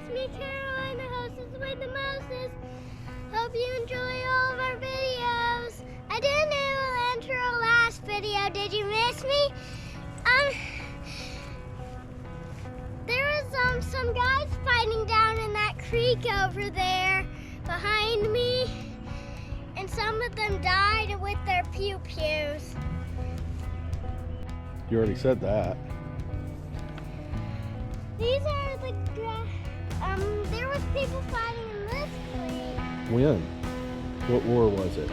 it's me, Caroline, the hostess with the mostest. Hope you enjoy all of our videos. I didn't do an intro last video. Did you miss me? There was some guys fighting down in that creek over there behind me, and some of them died with their pew-pews. You already said that. These are the there was people fighting in this creek. When? What war was it?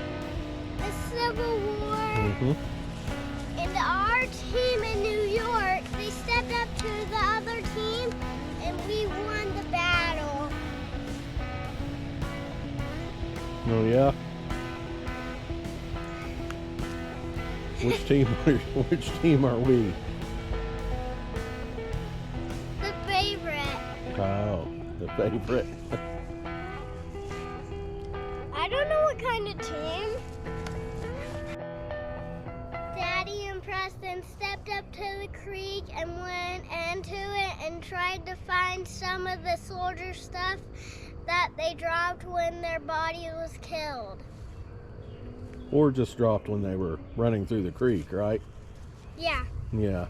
The Civil War. Mm-hmm. And our team in New York, they stepped up to the other team, and we won the battle. Oh yeah. Which team are we? The favorite. Oh, the favorite. I don't know what kind of team. Daddy and Preston stepped up to the creek and went into it and tried to find some of the soldier stuff that they dropped when their body was killed. Or just dropped when they were running through the creek, right? Yeah. Yeah.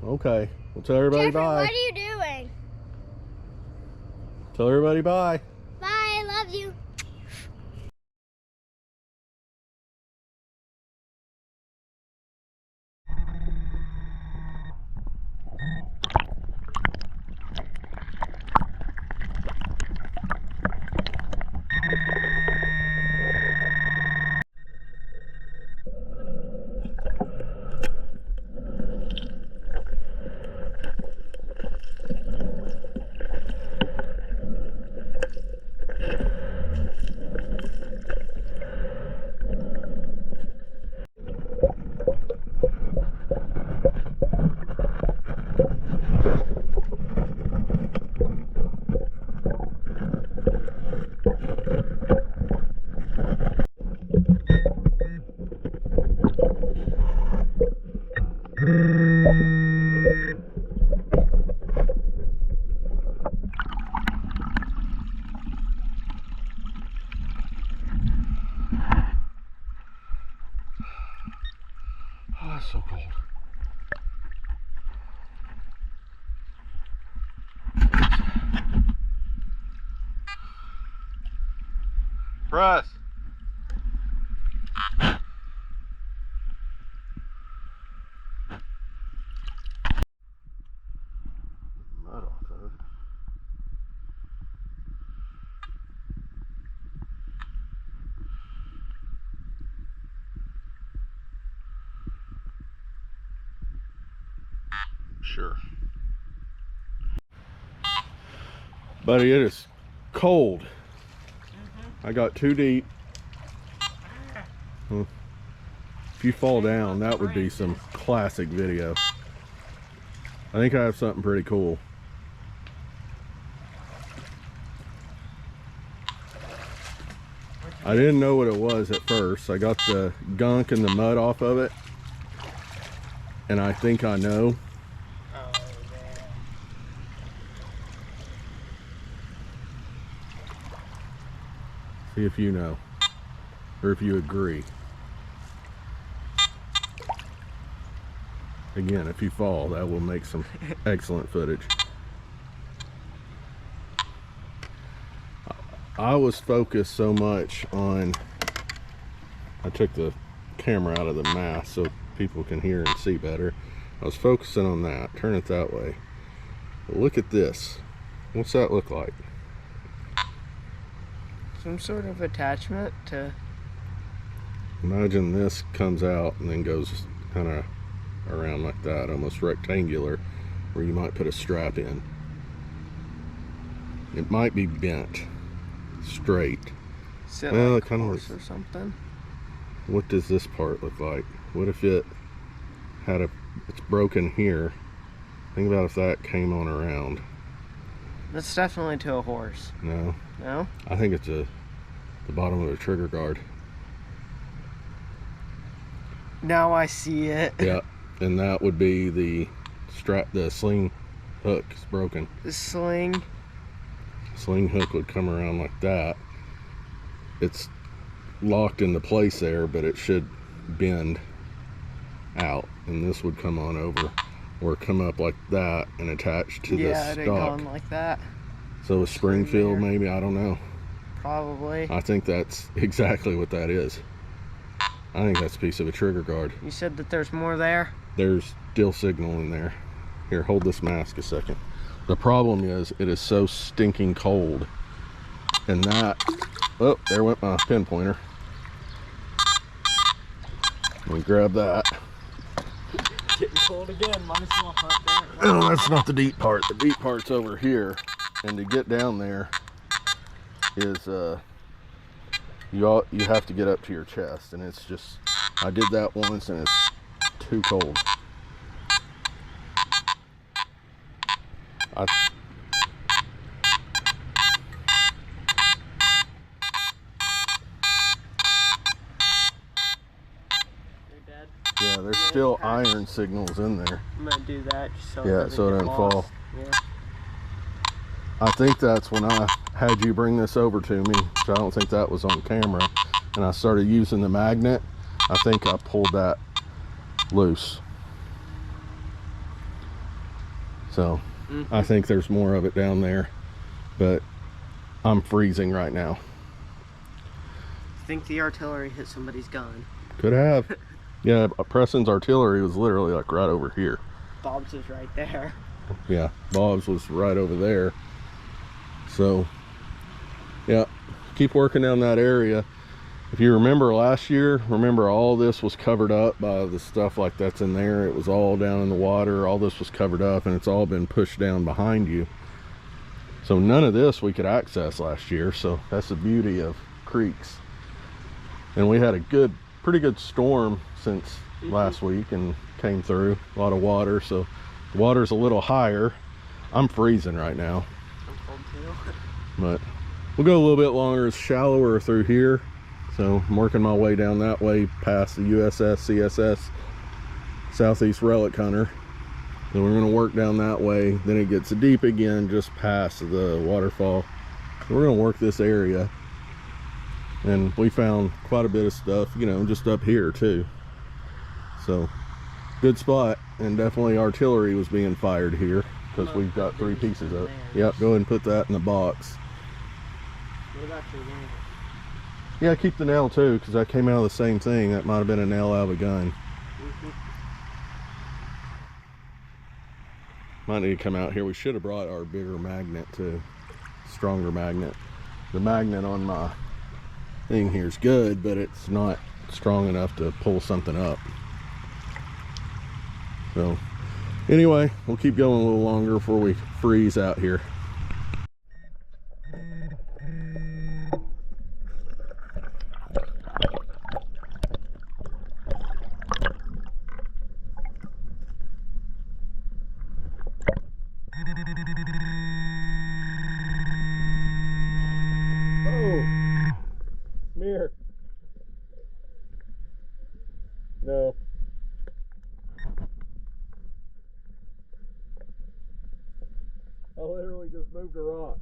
Okay. Well, tell everybody Jeffrey, bye. what are you doing? Tell everybody bye. Bye, I love you. Oh, it's so cold. Press. Mud off of it. Sure. Buddy, it is cold. I got too deep. If you fall down, that would be some classic video. I think I have something pretty cool. I didn't know what it was at first. I got the gunk and the mud off of it, and I think I know. See if you know, or if you agree. Again, if you fall, that will make some excellent footage. I was focused so much on, I took the camera out of the mask so people can hear and see better. I was focusing on that. Turn it that way. But look at this. What's that look like? Some sort of attachment to... Imagine this comes out and then goes kind of around like that, almost rectangular, where you might put a strap in. It might be bent straight. Well, it kind of looks or something. What does this part look like? What if it had it's broken here? Think about if that came on around. That's definitely to a horse. No. No? I think it's the bottom of the trigger guard. Now I see it. Yeah, and that would be the strap, the sling hook is broken. The sling. sling hook would come around like that. It's locked into place there, but it should bend out, and this would come on over or come up like that and attach to the Yeah, it ain't stock. going like that. So a Springfield, maybe, I don't know. Probably. I think that's exactly what that is. I think that's a piece of a trigger guard. You said that there's more there? There's still signal in there. Here, hold this mask a second. The problem is it is so stinking cold. And that, oh, there went my pinpointer. Let me grab that. Getting cold again, might as well hunt there. Oh, that's not the deep part. The deep part's over here. And to get down there is you have to get up to your chest, and it's just, I did that once and it's too cold. Yeah, there's still iron signals in there. I'm gonna do that just so Yeah, so it doesn't fall. Yeah. I think that's when I had you bring this over to me, so I don't think that was on camera, and I started using the magnet. I think I pulled that loose. So I think there's more of it down there, but I'm freezing right now. I think the artillery hit somebody's gun. Could have. Yeah, Preston's artillery was literally like right over here. Bob's is right there. Yeah, Bob's was right over there. So, yeah, keep working down that area. If you remember last year, remember all this was covered up by the stuff like that's in there. It was all down in the water. All this was covered up, and it's all been pushed down behind you. So none of this we could access last year. So that's the beauty of creeks. And we had a pretty good storm since last week and came through. A lot of water, so the water's a little higher. I'm freezing right now. I'm cold too. But we'll go a little bit longer. It's shallower through here. So I'm working my way down that way past the USS, CSS, Southeast Relic Hunter. Then we're gonna work down that way. Then it gets deep again just past the waterfall. So we're gonna work this area. And we found quite a bit of stuff, you know, just up here too. So good spot, and definitely artillery was being fired here because we've got 3 pieces of it. Yep, go ahead and put that in the box. What about your nail? Yeah, keep the nail too, because that came out of the same thing. That might have been a nail out of a gun. Might need to come out here. We should have brought our bigger magnet too, stronger magnet. The magnet on my thing here is good, but it's not strong enough to pull something up. So anyway, we'll keep going a little longer before we freeze out here. Oh, mirror. No. I literally just moved a rock.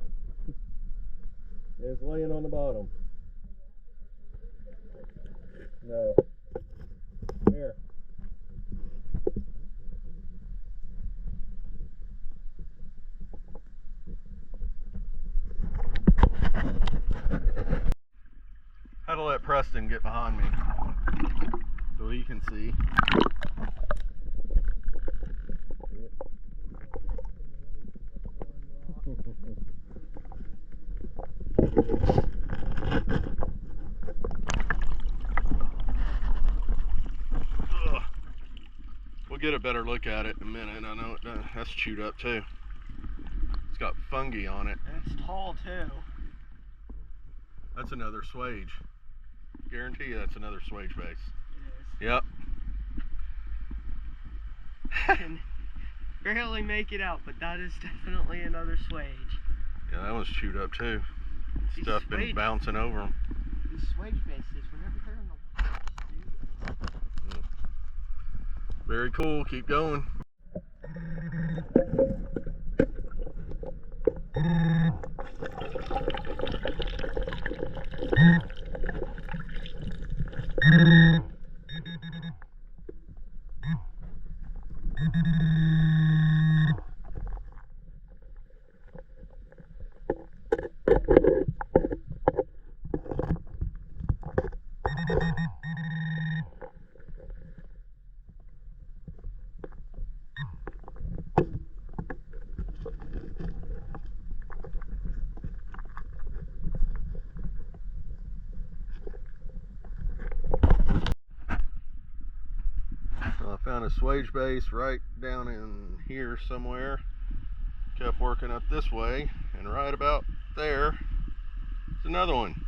It's laying on the bottom. No. Here. Had to let Preston get behind me so he can see. We'll get a better look at it in a minute. I know that's chewed up too. It's got fungi on it. And it's tall too. That's another suage. Guarantee you that's another suage base. It is. Yep. Can barely make it out, but that is definitely another suage. Yeah, that one's chewed up too. These Stuff been suage- bouncing over them. These suage bases, whenever they're in the water, Very cool. Keep going. I found a suage base right down in here somewhere. Kept working up this way, and right about there is another one.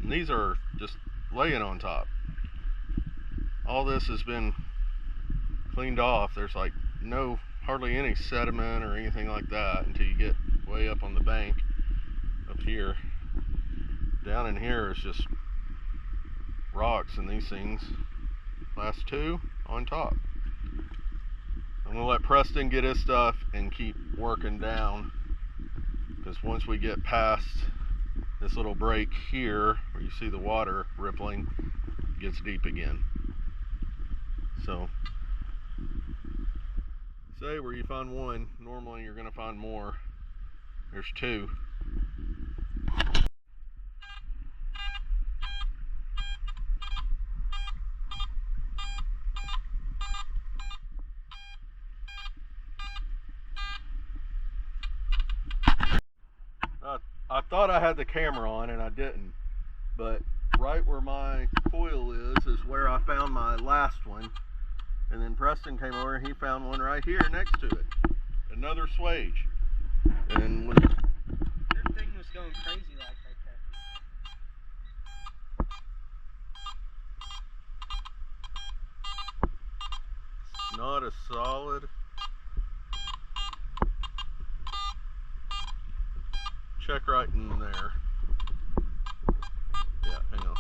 And these are just laying on top. All this has been cleaned off. There's like hardly any sediment or anything like that until you get way up on the bank up here. Down in here is just rocks, and these things, last two on top. I'm gonna let Preston get his stuff and keep working down, because once we get past this little break here where you see the water rippling, it gets deep again. So say where you find one, normally you're gonna find more. There's two. I thought I had the camera on and I didn't, but right where my coil is where I found my last one. And then Preston came over and he found one right here next to it. Another suage. And Your thing was going crazy like right there. not as solid. Check right in there. Yeah, hang on.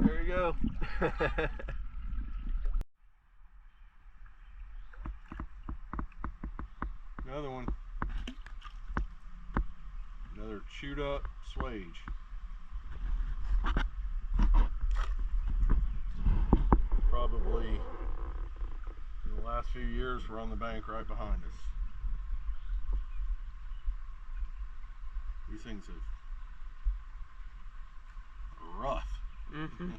There you go. Another one. Another chewed up suage. Probably in the last few years were on the bank right behind us. These things are rough. Mm-hmm.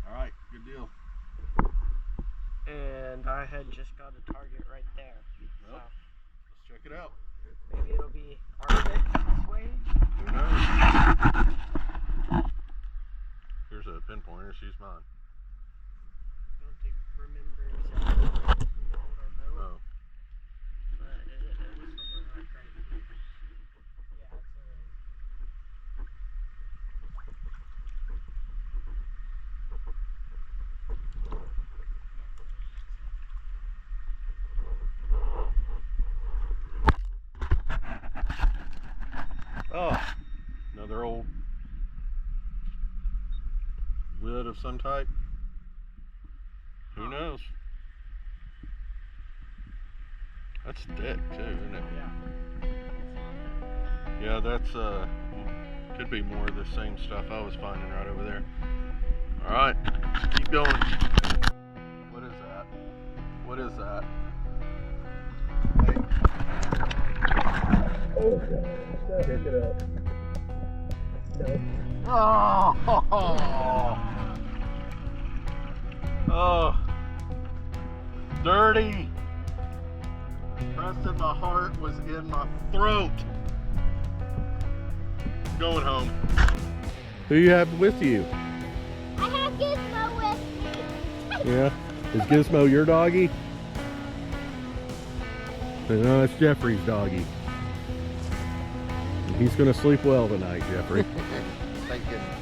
All right, good deal. And I had just got a target right there. Well, let's check it out. Maybe it'll be Arctic suage. Who knows? Here's a pinpointer. She's mine. Don't remember exactly what our boat. Oh. But it was somewhere like right here. Yeah, it's Oh, another old lid of some type. Who knows? That's thick too, isn't it? Yeah. Yeah, that's could be more of the same stuff I was finding right over there. All right, keep going. What is that? What is that? Hey. Oh, pick it up. No. Oh, dirty. Preston, my heart was in my throat. Going home. Who you have with you? I have Gizmo with me. Yeah. Is Gizmo your doggy? No, it's Jeffrey's doggy. He's gonna sleep well tonight, Jeffrey. Thank goodness.